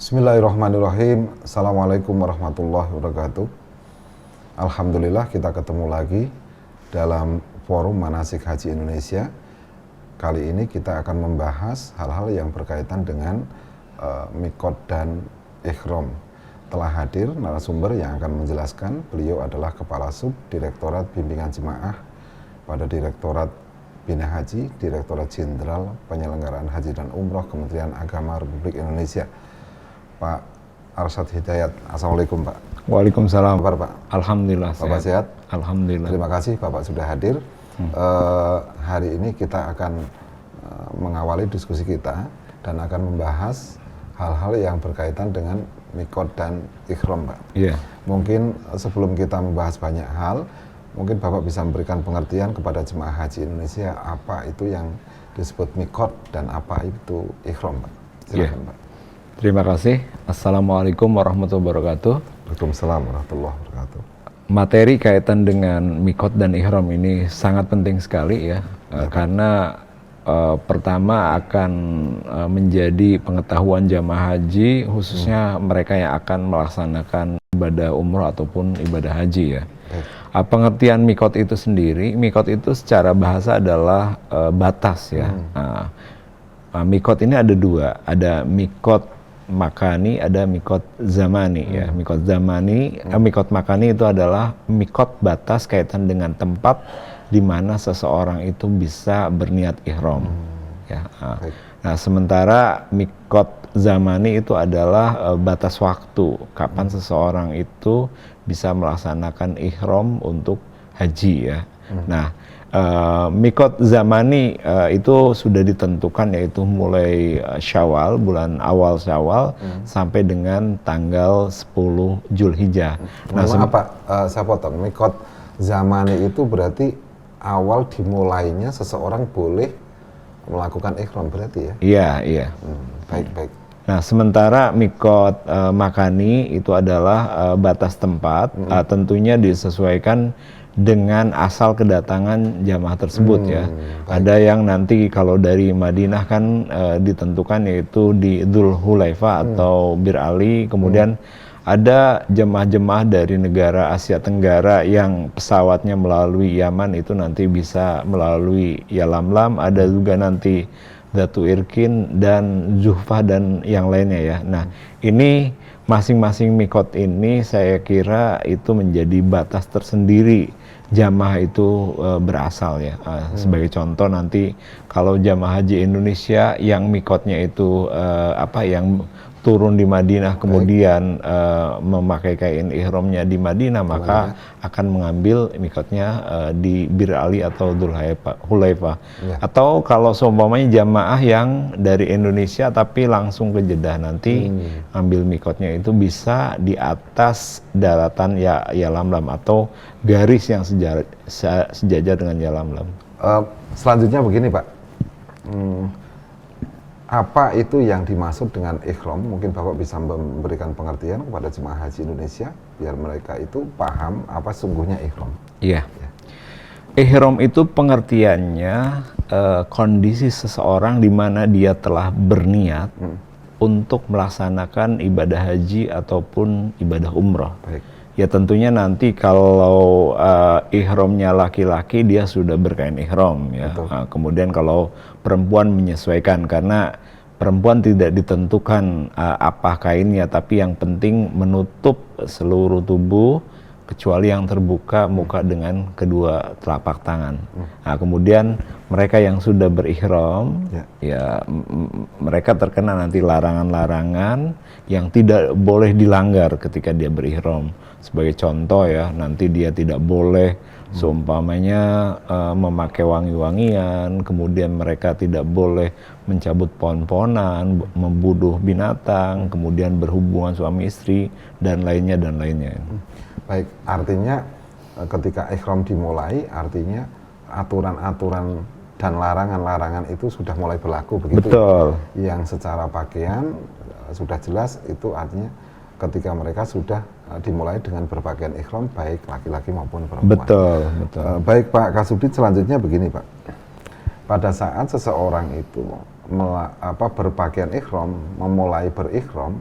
Bismillahirrahmanirrahim. Assalamualaikum warahmatullahi wabarakatuh. Alhamdulillah kita ketemu lagi dalam forum Manasik Haji Indonesia. Kali ini kita akan membahas hal-hal yang berkaitan dengan mikot dan ikhram. Telah hadir narasumber yang akan menjelaskan. Beliau adalah Kepala Sub Direktorat Bimbingan Jemaah pada Direktorat Bina Haji, Direktorat Jenderal Penyelenggaraan Haji dan Umroh Kementerian Agama Republik Indonesia, Pak Arsyad Hidayat. Assalamualaikum Pak. Waalaikumsalam. Kabar Pak? Alhamdulillah Bapak sehat? Alhamdulillah. Terima kasih Bapak sudah hadir. Hari ini kita akan mengawali diskusi kita dan akan membahas hal-hal yang berkaitan dengan mikot dan ikhram Pak. Iya. Mungkin sebelum kita membahas banyak hal, mungkin Bapak bisa memberikan pengertian kepada jemaah haji Indonesia apa itu yang disebut mikot dan apa itu ikhram Pak. Silakan Pak. Terima kasih. Assalamualaikum warahmatullahi wabarakatuh. Waalaikumsalam warahmatullahi wabarakatuh. Materi kaitan dengan mikot dan ihram ini sangat penting sekali ya, karena pertama akan menjadi pengetahuan jamaah haji, khususnya mereka yang akan melaksanakan ibadah umroh ataupun ibadah haji ya. Pengertian mikot itu sendiri, mikot itu secara bahasa adalah batas ya. Mikot ini ada dua, ada mikot makani, ada mikot zamani ya. Mikot zamani, mikot makani itu adalah mikot batas kaitan dengan tempat di mana seseorang itu bisa berniat ihram. Ya. Nah, sementara mikot zamani itu adalah batas waktu kapan seseorang itu bisa melaksanakan ihram untuk haji ya. Nah, mikot zamani itu sudah ditentukan, yaitu mulai Syawal, bulan awal Syawal sampai dengan tanggal 10 Zulhijjah. Nah, Pak, saya potong. Mikot zamani itu berarti awal dimulainya seseorang boleh melakukan ikhram berarti ya? Iya, iya. Baik. Nah, sementara mikot makani itu adalah batas tempat, tentunya disesuaikan dengan asal kedatangan jamaah tersebut ya. Ada yang nanti kalau dari Madinah kan ditentukan yaitu di Dzul Hulaifah atau Bir Ali, kemudian ada jemaah-jemaah dari negara Asia Tenggara yang pesawatnya melalui Yaman itu nanti bisa melalui Yalamlam, ada juga nanti Datu Irkin dan Zuhfah dan yang lainnya ya. Nah, ini masing-masing mikot ini saya kira itu menjadi batas tersendiri jamaah itu berasal ya. Sebagai contoh nanti kalau jamaah haji Indonesia yang mikotnya itu yang turun di Madinah kemudian memakai kain ihramnya di Madinah, maka akan mengambil mikotnya di Bir Ali atau Dzul Hulaifah. Atau kalau seumpamanya jamaah yang dari Indonesia tapi langsung ke Jeddah, nanti ambil mikotnya itu bisa di atas daratan Yalamlam atau garis yang sejajar dengan Yalamlam. Selanjutnya begini Pak, apa itu yang dimaksud dengan ikhram? Mungkin Bapak bisa memberikan pengertian kepada jemaah haji Indonesia biar mereka itu paham apa sungguhnya ikhram. Iya. Ihram itu pengertiannya kondisi seseorang di mana dia telah berniat untuk melaksanakan ibadah haji ataupun ibadah umroh. Baik. Ya tentunya nanti kalau ihramnya laki-laki dia sudah berkain ihram ya. Kemudian kalau perempuan menyesuaikan, karena perempuan tidak ditentukan apa kainnya, tapi yang penting menutup seluruh tubuh kecuali yang terbuka muka dengan kedua telapak tangan. Nah, kemudian mereka yang sudah berihram ya mereka terkena nanti larangan-larangan yang tidak boleh dilanggar ketika dia berihram. Sebagai contoh ya, nanti dia tidak boleh seumpamanya memakai wangi-wangian, kemudian mereka tidak boleh mencabut pohon-pohonan, membunuh binatang, kemudian berhubungan suami istri dan lainnya. Baik, artinya ketika ikhram dimulai, artinya aturan-aturan dan larangan-larangan itu sudah mulai berlaku begitu. Betul. Yang secara pakaian sudah jelas, itu artinya ketika mereka sudah dimulai dengan berpakaian ikhram baik laki-laki maupun perempuan. Betul. Baik Pak Kasubdit, selanjutnya begini Pak. Pada saat seseorang itu berpakaian ikhram, memulai berikhram,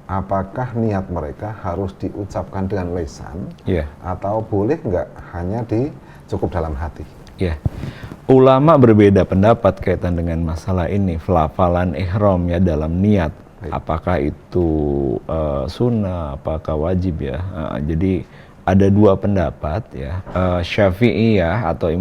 apakah niat mereka harus diucapkan dengan lisan Iya. atau boleh nggak hanya cukup dalam hati? Ya, ulama berbeda pendapat kaitan dengan masalah ini, pelafalan ihram ya dalam niat. Baik. Apakah itu sunnah, apakah wajib ya? Jadi ada dua pendapat ya. Syafi'iyah atau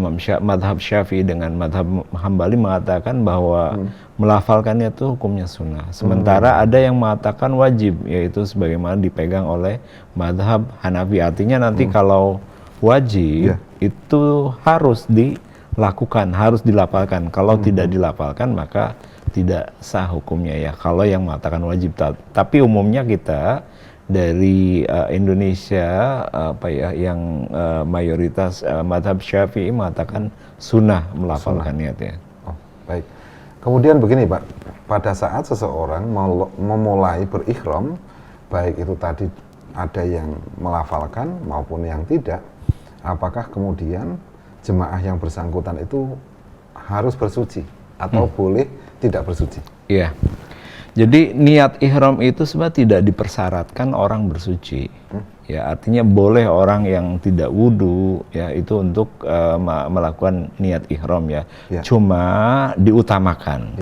madhab Syafi'i dengan madhab Hambali mengatakan bahwa melafalkannya itu hukumnya sunnah. Sementara ada yang mengatakan wajib, yaitu sebagaimana dipegang oleh madhab Hanafi. Artinya nanti kalau wajib itu harus dilakukan, harus dilafalkan. Kalau tidak dilafalkan maka tidak sah hukumnya ya. Kalau yang mengatakan wajib, tapi umumnya kita dari Indonesia yang mayoritas madhab Syafi'i mengatakan sunnah melafalkan niatnya. Oh, baik. Kemudian begini Pak, pada saat seseorang memulai berikhram, baik itu tadi ada yang melafalkan maupun yang tidak, apakah kemudian jemaah yang bersangkutan itu harus bersuci atau boleh tidak bersuci? Iya. Jadi niat ihram itu sebenarnya tidak dipersyaratkan orang bersuci. Ya, artinya boleh orang yang tidak wudu ya itu untuk melakukan niat ihram ya. Cuma diutamakan.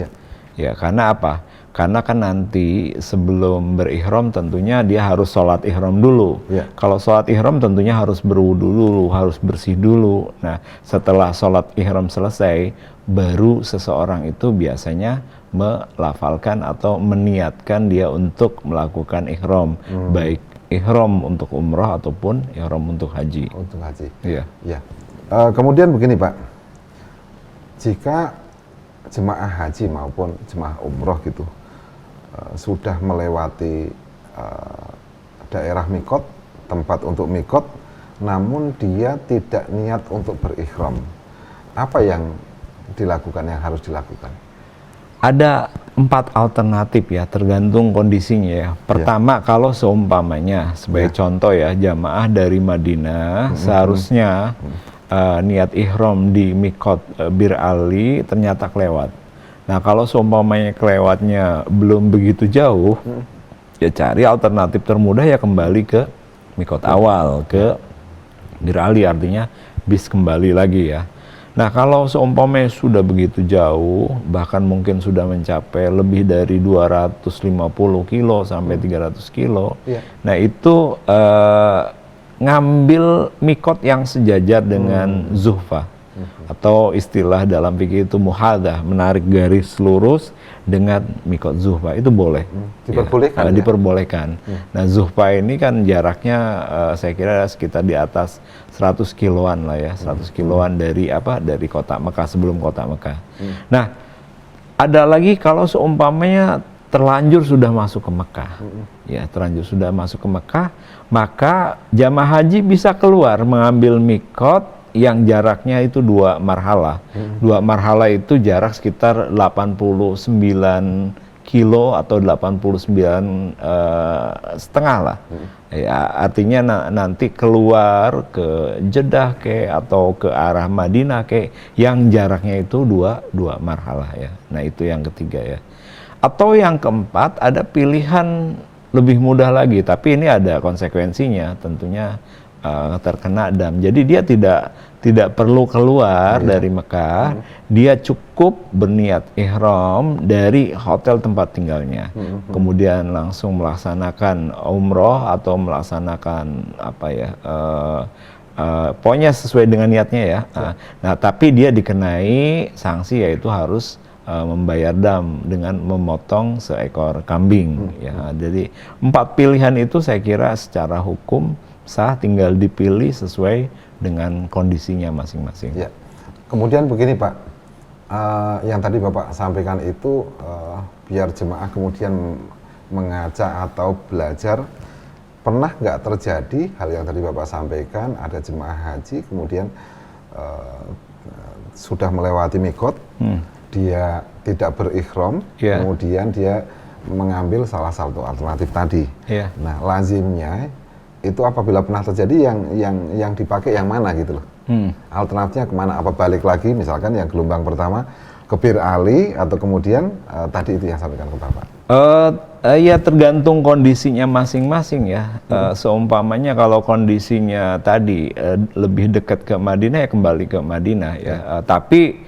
Ya, karena apa? Karena kan nanti sebelum berihram tentunya dia harus sholat ihram dulu. Kalau sholat ihram tentunya harus berwudu dulu, harus bersih dulu. Nah, setelah sholat ihram selesai, baru seseorang itu biasanya melafalkan atau meniatkan dia untuk melakukan ihram, baik ihram untuk umrah ataupun ihram untuk haji. Untuk haji. Iya. Ya. Kemudian begini Pak, jika jemaah haji maupun jemaah umroh gitu sudah melewati daerah mikot, tempat untuk mikot, namun dia tidak niat untuk berikhram, apa yang dilakukan, yang harus dilakukan? Ada 4 alternatif ya, tergantung kondisinya ya. Pertama, kalau seumpamanya sebagai contoh ya, jamaah dari Madinah seharusnya niat ihram di mikot Bir Ali ternyata kelewat. Nah, kalau seumpamanya kelewatnya belum begitu jauh, ya cari alternatif termudah ya kembali ke mikot awal, ke Bir Ali, artinya bis kembali lagi ya. Nah, kalau seumpamanya sudah begitu jauh, bahkan mungkin sudah mencapai lebih dari 250 kilo sampai 300 kilo, nah itu ngambil mikot yang sejajar dengan zuhfa, atau istilah dalam fikih itu muhadah, menarik garis lurus dengan mikot zuhfa, itu boleh. Diperbolehkan ya? Diperbolehkan. Nah, zuhfa ini kan jaraknya saya kira sekitar di atas 100 kiloan lah ya, 100 kiloan dari kota Mekah, sebelum kota Mekah. Nah, ada lagi kalau seumpamanya terlanjur sudah masuk ke Mekah, ya terlanjur sudah masuk ke Mekah, maka jamaah haji bisa keluar mengambil mikot yang jaraknya itu 2 marhalah. 2 marhalah itu jarak sekitar 89 kilo atau 89 setengah lah. Ya, artinya nanti keluar ke Jeddah atau ke arah Madinah yang jaraknya itu dua marhalah ya. Nah, itu yang ketiga ya. Atau yang keempat, ada pilihan lebih mudah lagi, tapi ini ada konsekuensinya, tentunya terkena dam. Jadi dia tidak perlu keluar dari Mekah, dia cukup berniat ihram dari hotel tempat tinggalnya, kemudian langsung melaksanakan umroh atau melaksanakan pokoknya sesuai dengan niatnya ya. Nah, tapi dia dikenai sanksi, yaitu harus membayar dam dengan memotong seekor kambing. Ya, jadi 4 pilihan itu saya kira secara hukum sah, tinggal dipilih sesuai dengan kondisinya masing-masing. Ya. Kemudian begini Pak, yang tadi Bapak sampaikan itu biar jemaah kemudian mengaca atau belajar, pernah nggak terjadi hal yang tadi Bapak sampaikan, ada jemaah haji kemudian sudah melewati mikot, dia tidak berikhram, kemudian dia mengambil salah satu alternatif tadi. Nah, lazimnya itu apabila pernah terjadi yang dipakai yang mana gitu loh. Alternatifnya kemana? Apa balik lagi misalkan yang gelombang pertama ke Bir Ali atau kemudian tadi itu yang sampaikan ke Bapak? Ya tergantung kondisinya masing-masing ya. Seumpamanya kalau kondisinya tadi lebih dekat ke Madinah ya kembali ke Madinah ya. Tapi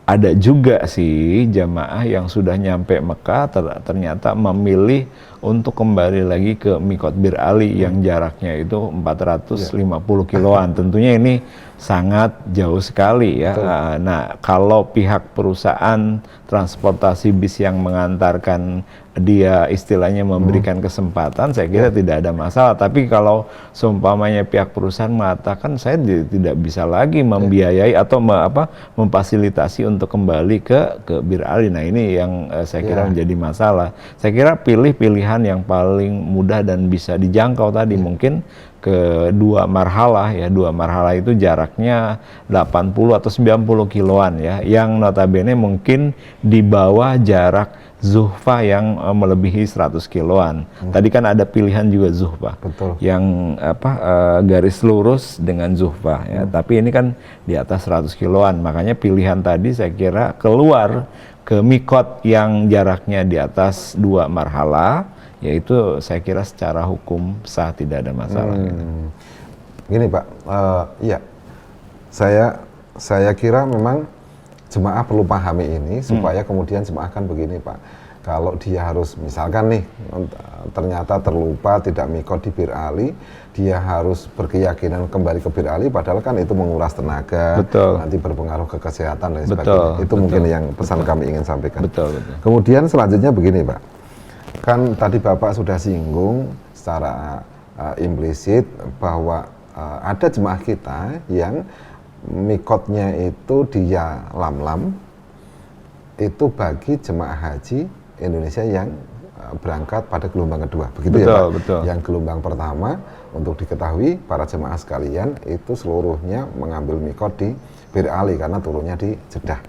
ada juga sih jamaah yang sudah nyampe Mekah ternyata memilih untuk kembali lagi ke Mikot Bir Ali yang jaraknya itu 450 kiloan. Tentunya ini sangat jauh sekali ya. Nah, kalau pihak perusahaan transportasi bis yang mengantarkan dia istilahnya memberikan kesempatan, saya kira tidak ada masalah. Tapi kalau seumpamanya pihak perusahaan mengatakan saya tidak bisa lagi membiayai atau memfasilitasi untuk kembali ke Bir Ali, nah ini yang saya kira menjadi masalah. Saya kira pilih pilihan yang paling mudah dan bisa dijangkau tadi, mungkin ke dua marhalah ya. Dua marhalah itu jaraknya 80 atau 90 kiloan ya, yang notabene mungkin di bawah jarak Zuhfa yang melebihi 100 kiloan. Tadi kan ada pilihan juga Zuhfa. Betul. Yang garis lurus dengan Zuhfa ya. Tapi ini kan di atas 100 kiloan. Makanya pilihan tadi saya kira keluar ke mikot yang jaraknya di atas dua marhalah, yaitu saya kira secara hukum sah, tidak ada masalah. Gini Pak, ya saya kira memang jemaah perlu pahami ini supaya kemudian jemaah kan begini Pak, kalau dia harus misalkan nih ternyata terlupa tidak mikot di Bir Ali, dia harus berkeyakinan kembali ke Bir Ali, padahal kan itu menguras tenaga, nanti berpengaruh ke kesehatan dan sebagainya. Itu mungkin yang pesan kami ingin sampaikan. Kemudian selanjutnya begini Pak, kan tadi Bapak sudah singgung secara implisit bahwa ada jemaah kita yang mikotnya itu di Yalamlam, itu bagi jemaah haji Indonesia yang berangkat pada gelombang kedua, begitu ya Pak? Yang gelombang pertama untuk diketahui para jemaah sekalian itu seluruhnya mengambil mikot di Bir Ali karena turunnya di Jeddah.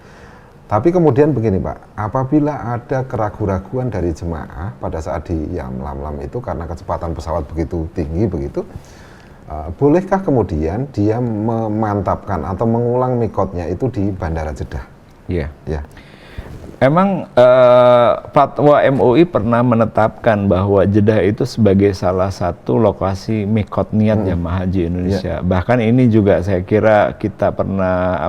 Tapi kemudian begini Pak, apabila ada keraguan-raguan dari jemaah pada saat di Yalamlam itu karena kecepatan pesawat begitu tinggi begitu, bolehkah kemudian dia memantapkan atau mengulang mikotnya itu di Bandara Jeddah? Iya. Emang fatwa MUI pernah menetapkan bahwa Jeddah itu sebagai salah satu lokasi mikot niat jamaah haji Indonesia. Bahkan ini juga saya kira kita pernah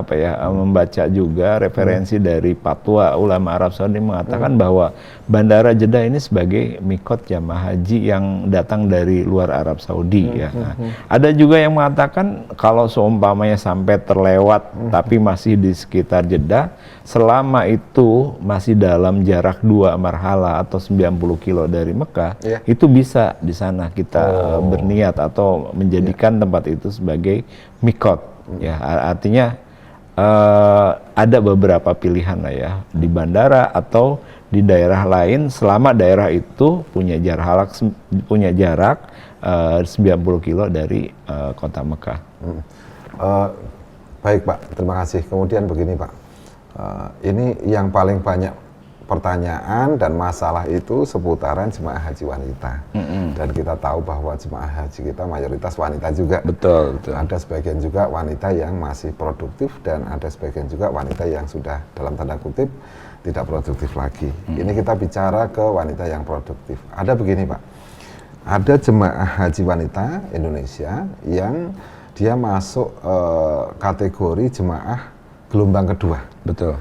membaca juga referensi dari fatwa ulama Arab Saudi mengatakan bahwa Bandara Jeddah ini sebagai mikot jamaah haji yang datang dari luar Arab Saudi ya. Nah, ada juga yang mengatakan kalau seumpamanya sampai terlewat tapi masih di sekitar Jeddah, selama itu masih dalam jarak 2 marhalah atau 90 kilo dari Mekah, itu bisa di sana kita berniat atau menjadikan tempat itu sebagai mikot. Ya, artinya ada beberapa pilihan lah ya, di bandara atau di daerah lain selama daerah itu punya jarak 90 kilo dari kota Mekah. Baik Pak, terima kasih. Kemudian begini Pak, ini yang paling banyak pertanyaan dan masalah itu seputaran jemaah haji wanita. Dan kita tahu bahwa jemaah haji kita mayoritas wanita juga. Betul. Ada sebagian juga wanita yang masih produktif dan ada sebagian juga wanita yang sudah dalam tanda kutip tidak produktif lagi. Ini kita bicara ke wanita yang produktif. Ada begini Pak, ada jemaah haji wanita Indonesia yang dia masuk kategori jemaah gelombang kedua. Betul.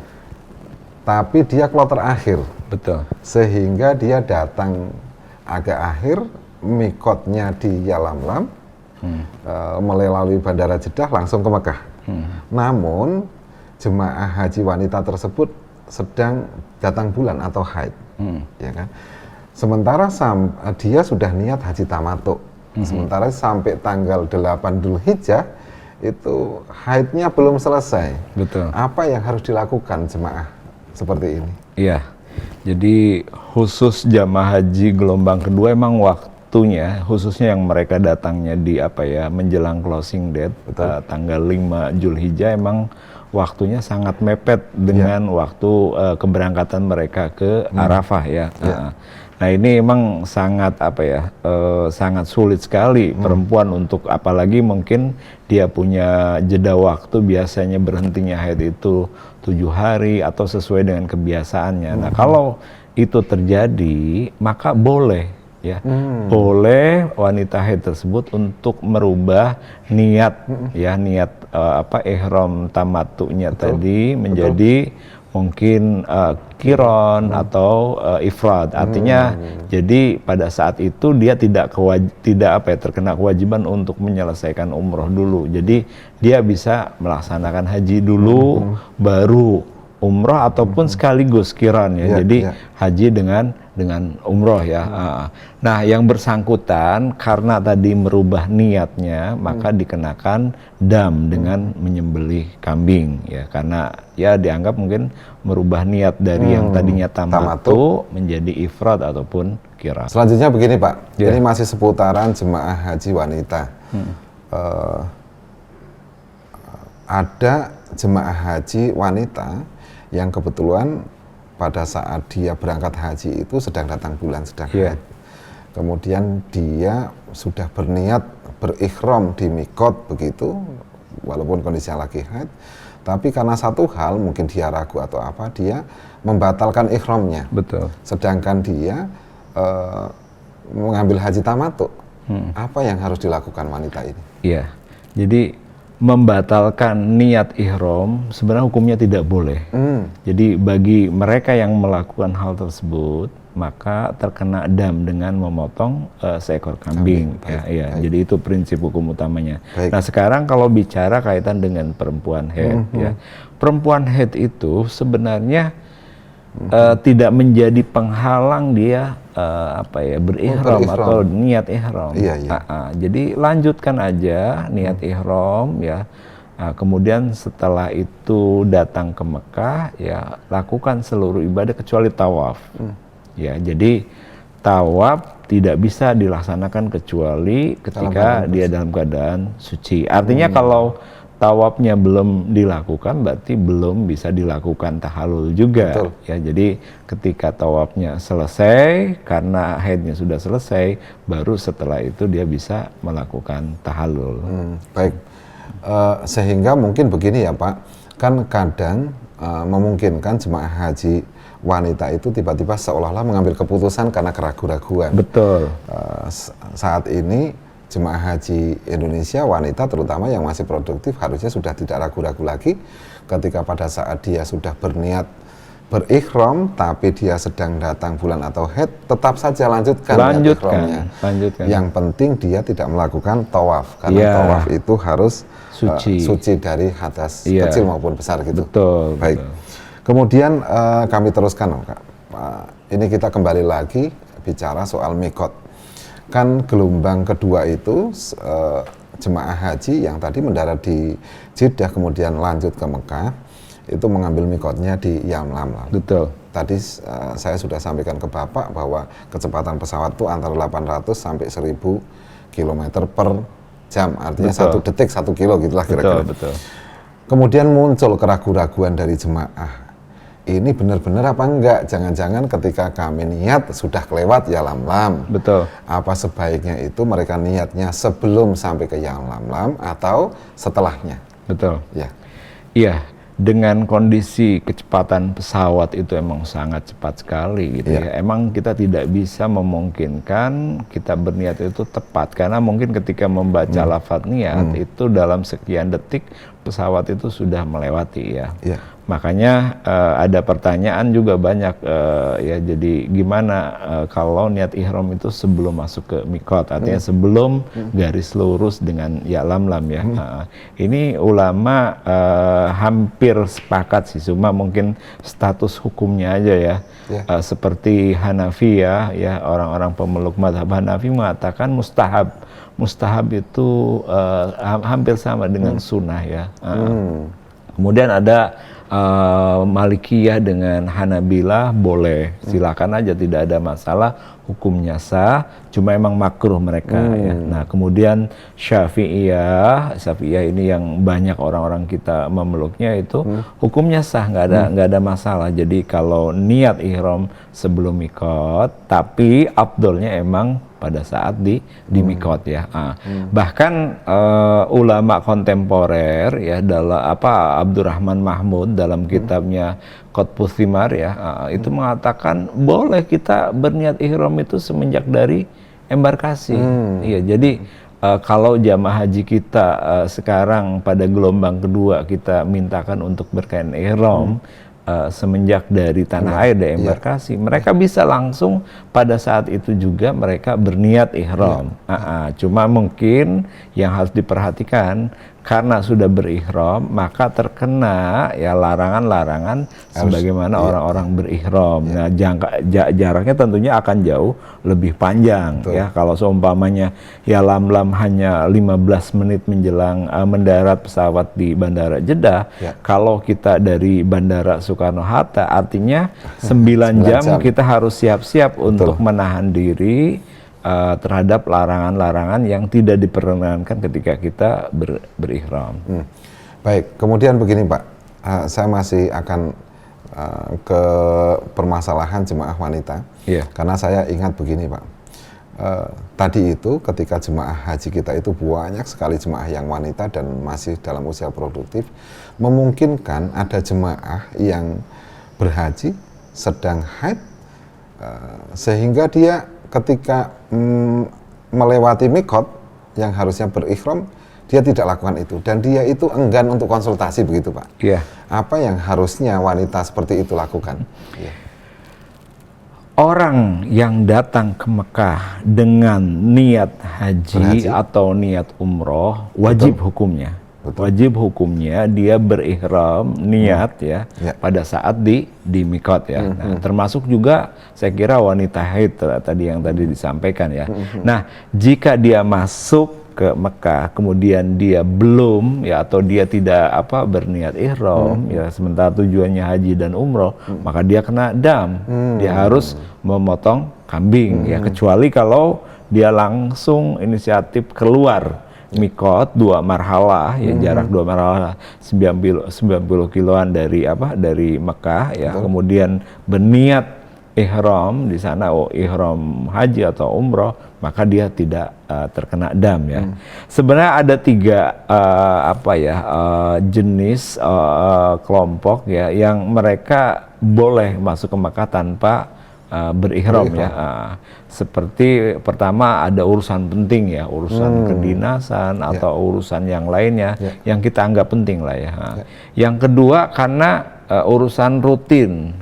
Tapi dia kloter akhir. Betul. Sehingga dia datang agak akhir, mikotnya di Yalamlam, melalui Bandara Jeddah langsung ke Mekah. Namun jemaah haji wanita tersebut sedang datang bulan atau haid, ya kan? Sementara dia sudah niat haji tamattu. Sementara sampai tanggal 8 Dzulhijjah itu haidnya belum selesai. Betul. Apa yang harus dilakukan jemaah seperti ini? Iya. Jadi khusus jamaah haji gelombang kedua emang waktunya khususnya yang mereka datangnya di menjelang closing date tanggal 5 Dzulhijjah emang waktunya sangat mepet dengan waktu keberangkatan mereka ke Arafah ya. Nah ini emang sangat sangat sulit sekali perempuan untuk, apalagi mungkin dia punya jeda waktu, biasanya berhentinya haid itu 7 hari atau sesuai dengan kebiasaannya. Nah kalau itu terjadi, maka boleh ya, boleh wanita haid tersebut untuk merubah niat ya, niat ihram tamattunya tadi menjadi mungkin kiron atau ifrad. Artinya jadi pada saat itu dia tidak terkena kewajiban untuk menyelesaikan umroh dulu. Jadi dia bisa melaksanakan haji dulu baru umroh, ataupun sekaligus kiron ya. Jadi haji dengan umroh ya. Nah, yang bersangkutan karena tadi merubah niatnya, maka dikenakan dam dengan menyembelih kambing ya, karena ya dianggap mungkin merubah niat dari yang tadinya tamattu menjadi ifrad ataupun kiron. Selanjutnya begini Pak, ini masih seputaran jemaah haji wanita. Ada jemaah haji wanita yang kebetulan pada saat dia berangkat haji itu sedang datang bulan, sedang haid. Kemudian dia sudah berniat berikhram di mikot begitu, walaupun kondisinya lagi haid, tapi karena satu hal, mungkin dia ragu atau apa, dia membatalkan ikhramnya. Betul. Sedangkan dia mengambil haji tamattu. Apa yang harus dilakukan wanita ini? Iya, jadi membatalkan niat ihram sebenarnya hukumnya tidak boleh. Jadi bagi mereka yang melakukan hal tersebut, maka terkena dam dengan memotong seekor kambing. Ya, jadi itu prinsip hukum utamanya. Nah sekarang kalau bicara kaitan dengan perempuan haid, ya, perempuan haid itu sebenarnya tidak menjadi penghalang dia berihram atau niat ihram. Jadi lanjutkan aja niat ihram ya. Kemudian setelah itu datang ke Mekah ya, lakukan seluruh ibadah kecuali tawaf. Ya, jadi tawaf tidak bisa dilaksanakan kecuali ketika dia dalam keadaan suci. Artinya kalau tawafnya belum dilakukan berarti belum bisa dilakukan tahallul juga. Betul. Ya, jadi ketika tawafnya selesai karena haidnya sudah selesai, baru setelah itu dia bisa melakukan tahallul. Baik, sehingga mungkin begini ya Pak, kan kadang memungkinkan jemaah haji wanita itu tiba-tiba seolah-olah mengambil keputusan karena keraguan-raguan. Betul. Saat ini jemaah haji Indonesia wanita terutama yang masih produktif harusnya sudah tidak ragu-ragu lagi ketika pada saat dia sudah berniat berikhram tapi dia sedang datang bulan atau haid, tetap saja lanjutkan. Yang penting dia tidak melakukan tawaf karena tawaf itu harus suci dari hadas kecil maupun besar gitu. Betul. Baik. Betul. Kemudian kami teruskan, ini kita kembali lagi bicara soal mikot. Kan gelombang kedua itu jemaah haji yang tadi mendarat di Jeddah kemudian lanjut ke Mekah itu mengambil mikotnya di Yamlam. Betul. Tadi saya sudah sampaikan ke Bapak bahwa kecepatan pesawat itu antara 800 sampai 1000 km per jam, artinya 1 detik 1 kilo gitulah kira-kira. Betul. Kemudian muncul keraguan-raguan dari jemaah. Ini benar-benar apa enggak? Jangan-jangan ketika kami niat sudah kelewat Yalamlam. Betul. Apa sebaiknya itu mereka niatnya sebelum sampai ke Yalamlam atau setelahnya? Betul. Ya. Iya, dengan kondisi kecepatan pesawat itu emang sangat cepat sekali gitu ya. Emang kita tidak bisa memungkinkan kita berniat itu tepat karena mungkin ketika membaca lafaz niat itu dalam sekian detik pesawat itu sudah melewati ya. Makanya ada pertanyaan juga banyak ya, jadi gimana kalau niat ihram itu sebelum masuk ke mikot, artinya sebelum garis lurus dengan Ya'lamlam ya. Ini ulama hampir sepakat sih, cuma mungkin status hukumnya aja ya. Seperti Hanafi ya, orang-orang pemeluk mazhab Hanafi mengatakan mustahab. Mustahab itu hampir sama dengan sunnah ya. Kemudian ada Malikiyah dengan Hanabilah boleh, silakan aja, tidak ada masalah, hukumnya sah, cuma emang makruh mereka ya. Nah kemudian Syafi'iyah ini yang banyak orang-orang kita memeluknya itu hukumnya sah, nggak ada masalah. Jadi kalau niat ihram sebelum mikot, tapi afdolnya emang pada saat di mikot ya. Bahkan ulama kontemporer ya, dalam Abdurrahman Mahmud dalam kitabnya Qutbus Thimar ya, itu mengatakan boleh kita berniat ihram itu semenjak dari embarkasi. Iya, jadi kalau jamaah haji kita sekarang pada gelombang kedua kita mintakan untuk berkain ihram semenjak dari tanah air dari embarkasi, mereka bisa langsung pada saat itu juga mereka berniat ihram. Cuma mungkin yang harus diperhatikan, karena sudah berihram maka terkena ya larangan-larangan sebagaimana orang-orang berihram. Nah jaraknya tentunya akan jauh lebih panjang. Ya kalau seumpamanya ya lam-lam hanya 15 menit menjelang mendarat pesawat di Bandara Jeddah, kalau kita dari Bandara Soekarno-Hatta artinya 9 jam kita harus siap-siap untuk menahan diri terhadap larangan-larangan yang tidak diperkenankan ketika kita berihram. Baik, kemudian begini Pak, saya masih akan ke permasalahan jemaah wanita, karena saya ingat begini Pak, tadi itu ketika jemaah haji kita itu banyak sekali jemaah yang wanita dan masih dalam usia produktif, memungkinkan ada jemaah yang berhaji sedang haid, sehingga dia ketika melewati mikot yang harusnya berihram, dia tidak lakukan itu, dan dia itu enggan untuk konsultasi, begitu Pak. Apa yang harusnya wanita seperti itu lakukan? Orang yang datang ke Mekah dengan niat haji atau niat umroh wajib hukumnya. Wajib hukumnya dia berihram niat pada saat di mikot ya. Nah, termasuk juga saya kira wanita haid tadi yang tadi disampaikan ya. Nah, jika dia masuk ke Mekah kemudian dia belum ya, atau dia tidak berniat ihram ya, sementara tujuannya haji dan umroh, maka dia kena dam. Dia harus memotong kambing ya, kecuali kalau dia langsung inisiatif keluar mikot 2 marhalah ya, jarak 2 marhalah 90 kiloan dari dari Mekah ya, kemudian berniat ihram di sana, ihram haji atau umroh, maka dia tidak terkena dam ya. Sebenarnya ada 3 jenis kelompok ya yang mereka boleh masuk ke Mekah tanpa berihram ya. Seperti pertama ada urusan penting ya, urusan kedinasan atau urusan yang lainnya yang kita anggap penting lah ya. Yang kedua karena urusan rutin,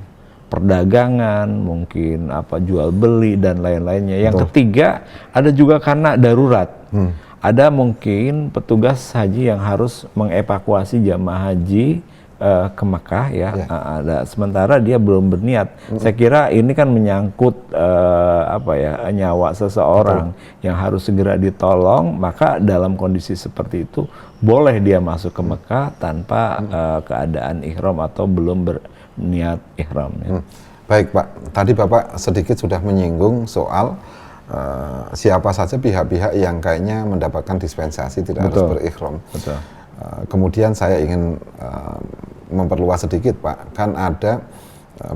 perdagangan, mungkin jual beli dan lain-lainnya. Yang ketiga ada juga karena darurat. Ada mungkin petugas haji yang harus mengevakuasi jamaah haji ke Mekah ya, sementara dia belum berniat. Saya kira ini kan menyangkut nyawa seseorang yang harus segera ditolong, maka dalam kondisi seperti itu boleh dia masuk ke Mekah tanpa keadaan ihram atau belum berniat ihram ya. Baik Pak, tadi Bapak sedikit sudah menyinggung soal siapa saja pihak-pihak yang kayaknya mendapatkan dispensasi tidak harus berihram. Kemudian saya ingin memperluas sedikit Pak, kan ada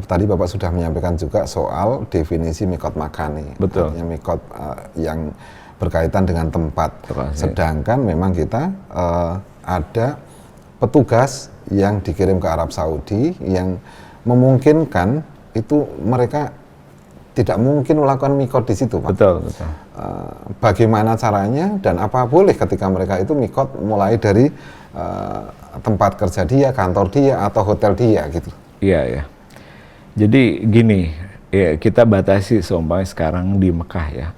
tadi Bapak sudah menyampaikan juga soal definisi mikot makani, artinya mikot yang berkaitan dengan tempat. Sedangkan memang kita ada petugas yang dikirim ke Arab Saudi yang memungkinkan itu mereka tidak mungkin melakukan mikot di situ Pak. Bagaimana caranya dan apa boleh ketika mereka itu mikot mulai dari tempat kerja dia, kantor dia, atau hotel dia gitu. Iya. Jadi gini, ya, kita batasi seumpamanya sekarang di Mekah ya.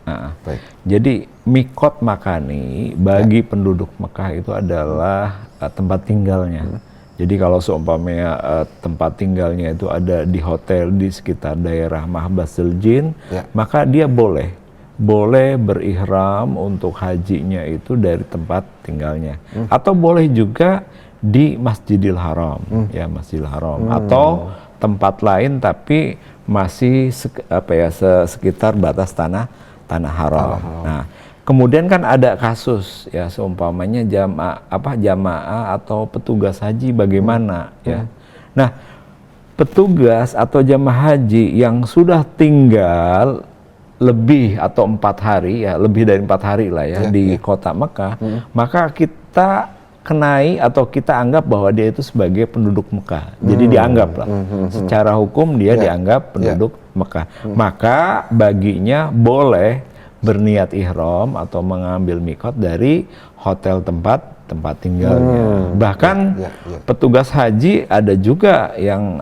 Jadi mikot makani bagi penduduk Mekah itu adalah tempat tinggalnya. Jadi kalau seumpamanya tempat tinggalnya itu ada di hotel di sekitar daerah Mahbasul Jin, maka dia boleh berihram untuk hajinya itu dari tempat tinggalnya. Atau boleh juga di Masjidil Haram, ya Masjidil Haram, atau tempat lain tapi masih sekitar batas tanah haram. Nah, kemudian kan ada kasus ya, seumpamanya jamaah atau petugas haji bagaimana ya. Nah, petugas atau jamaah haji yang sudah tinggal lebih atau 4 hari ya, lebih dari 4 hari lah ya, di kota Mekah, maka kita kenai atau kita anggap bahwa dia itu sebagai penduduk Mekah. Jadi dianggap lah, secara hukum dia dianggap penduduk Mekah. Maka baginya boleh berniat ihram atau mengambil mikot dari hotel tempat tinggalnya. Bahkan petugas haji ada juga yang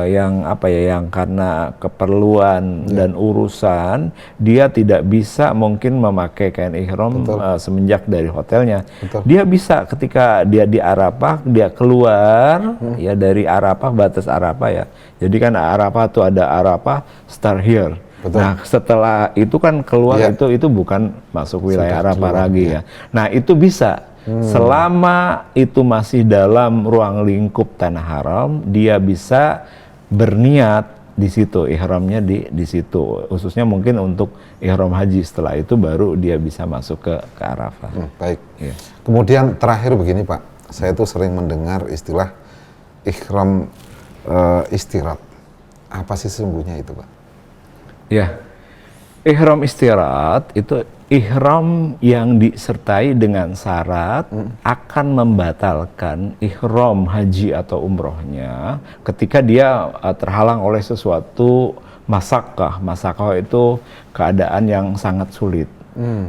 yang karena keperluan dan urusan dia tidak bisa mungkin memakai kain ihram semenjak dari hotelnya. Dia bisa ketika dia di Arafah, dia keluar ya dari Arafah, batas Arafah ya. Jadi kan Arafah itu ada Arafah start here. Betul. Nah, setelah itu kan keluar itu bukan masuk wilayah Arafah lagi ya. Nah, itu bisa selama itu masih dalam ruang lingkup tanah haram, dia bisa berniat di situ, ihramnya di situ. Khususnya mungkin untuk ihram haji, setelah itu baru dia bisa masuk ke Arafah. Baik. Ya. Kemudian terakhir begini Pak, saya tuh sering mendengar istilah ihram istirahat. Apa sih sesungguhnya itu Pak? Ya, ihram istirahat itu ihram yang disertai dengan syarat akan membatalkan ihram haji atau umrohnya ketika dia terhalang oleh sesuatu masakkah. Masakkah itu keadaan yang sangat sulit.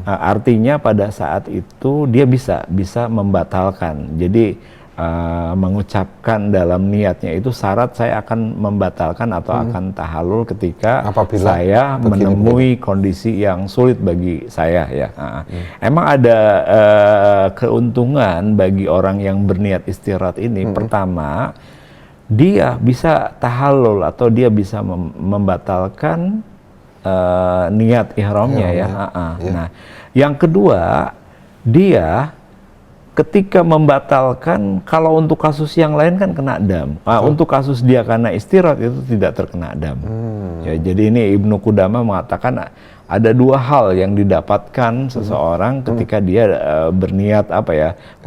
Artinya pada saat itu dia bisa membatalkan. Jadi mengucapkan dalam niatnya itu syarat saya akan membatalkan atau akan tahallul ketika apabila saya menemui kondisi yang sulit bagi saya ya. Emang ada keuntungan bagi orang yang berniat istirahat ini. Pertama, dia bisa tahallul atau dia bisa membatalkan niat ihramnya ya. Nah, yang kedua, dia ketika membatalkan, kalau untuk kasus yang lain kan kena dam. Untuk kasus dia karena istirahat itu tidak terkena dam. Ya, jadi ini Ibnu Qudamah mengatakan ada 2 hal yang didapatkan seseorang ketika dia berniat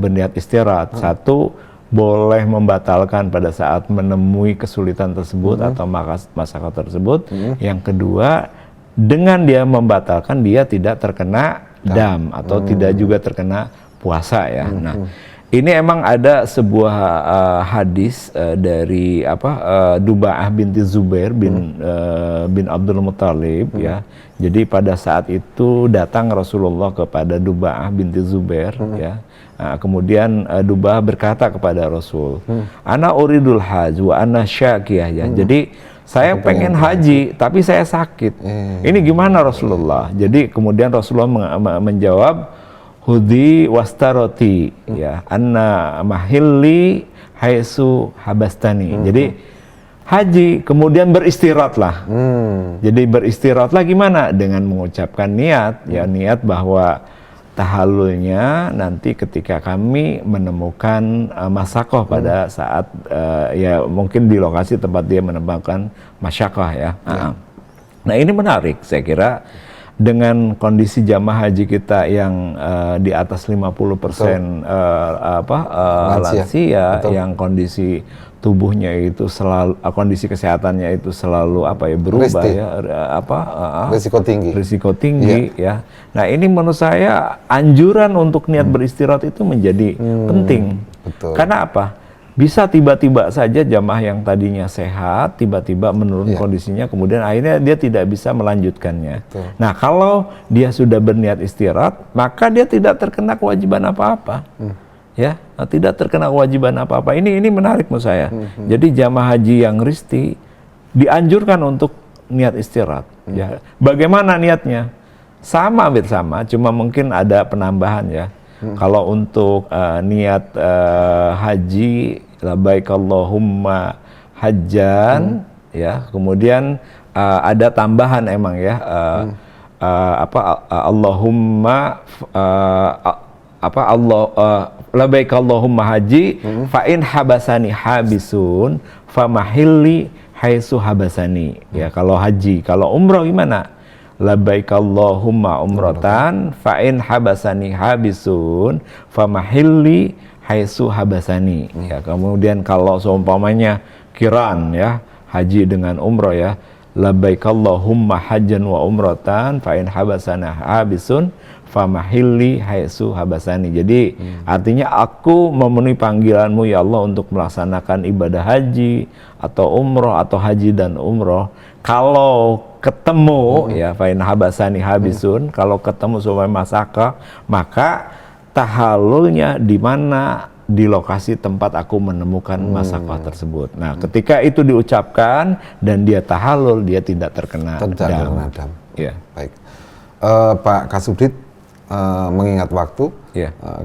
berniat istirahat. Satu, boleh membatalkan pada saat menemui kesulitan tersebut atau masalah tersebut. Yang kedua, dengan dia membatalkan dia tidak terkena dam atau tidak juga terkena puasa ya. Nah, ini emang ada sebuah hadis dari Duba'ah binti Zubair bin Abdul Muthalib ya. Jadi pada saat itu datang Rasulullah kepada Duba'ah binti Zubair ya. Kemudian Duba'ah berkata kepada Rasul, "Ana uridul hajj wa ana syakiyah" ya. Jadi saya pengen haji tapi saya sakit. Ini gimana Rasulullah? Jadi kemudian Rasulullah menjawab, "Hudi wastaroti ya anna mahilli haitsu habastani." Jadi haji kemudian beristirahatlah. Jadi beristirahatlah gimana? Dengan mengucapkan niat ya, niat bahwa tahallulnya nanti ketika kami menemukan masakoh pada saat ya mungkin di lokasi tempat dia menemukan masyakoh ya. Nah, ini menarik saya kira. Dengan kondisi jamaah haji kita yang di atas 50% lansia, yang kondisi tubuhnya itu selalu, kondisi kesehatannya itu selalu berubah risiko tinggi ya. Nah, ini menurut saya anjuran untuk niat beristirahat itu menjadi penting. Karena apa? Bisa tiba-tiba saja jamaah yang tadinya sehat, tiba-tiba menurun kondisinya, kemudian akhirnya dia tidak bisa melanjutkannya. Nah, kalau dia sudah berniat istirahat, maka dia tidak terkena kewajiban apa-apa. Ya, tidak terkena kewajiban apa-apa. Ini menarik menurut saya. Jadi jamaah haji yang risti dianjurkan untuk niat istirahat. Ya, bagaimana niatnya? Sama, cuma mungkin ada penambahan ya. Kalau untuk niat haji, labbaik Allahumma hajjan ya, kemudian ada tambahan emang ya, Allahumma labbaik Allahumma haji fa in habasani habisun famahilli haitsu habasani. Ya, kalau haji. Kalau umroh gimana? Labbaik Allahumma umratan fa in habasani habisun famahilli haitsu habasani. Ya, kemudian kalau seumpamanya kiran, ya, haji dengan umroh, ya, labbaik Allahumma hajjan wa umratan fa in habasana habisun famahilli haitsu habasani. Jadi artinya aku memenuhi panggilanmu ya Allah untuk melaksanakan ibadah haji atau umroh atau haji dan umroh. Kalau ketemu ya fa in habasani habisun, kalau ketemu sampai masaka, maka tahallulnya di mana? Di lokasi tempat aku menemukan masakah tersebut. Nah, ketika itu diucapkan dan dia tahallul, dia tidak terkena dam. Ya. Baik, Pak Kasubdit, mengingat waktu,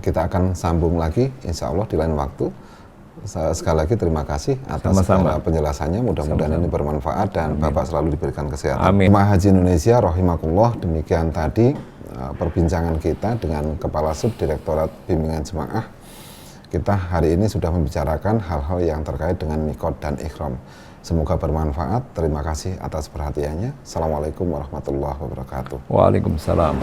kita akan sambung lagi, insya Allah di lain waktu. Sekali lagi terima kasih atas segala penjelasannya. Mudah-mudahan ini bermanfaat dan Bapak selalu diberikan kesehatan. Jemaah Haji Indonesia rahimakumullah, demikian tadi perbincangan kita dengan Kepala Subdirektorat Bimbingan Jemaah. Kita hari ini sudah membicarakan hal-hal yang terkait dengan mikot dan ikhram. Semoga bermanfaat. Terima kasih atas perhatiannya. Assalamualaikum warahmatullahi wabarakatuh. Waalaikumsalam.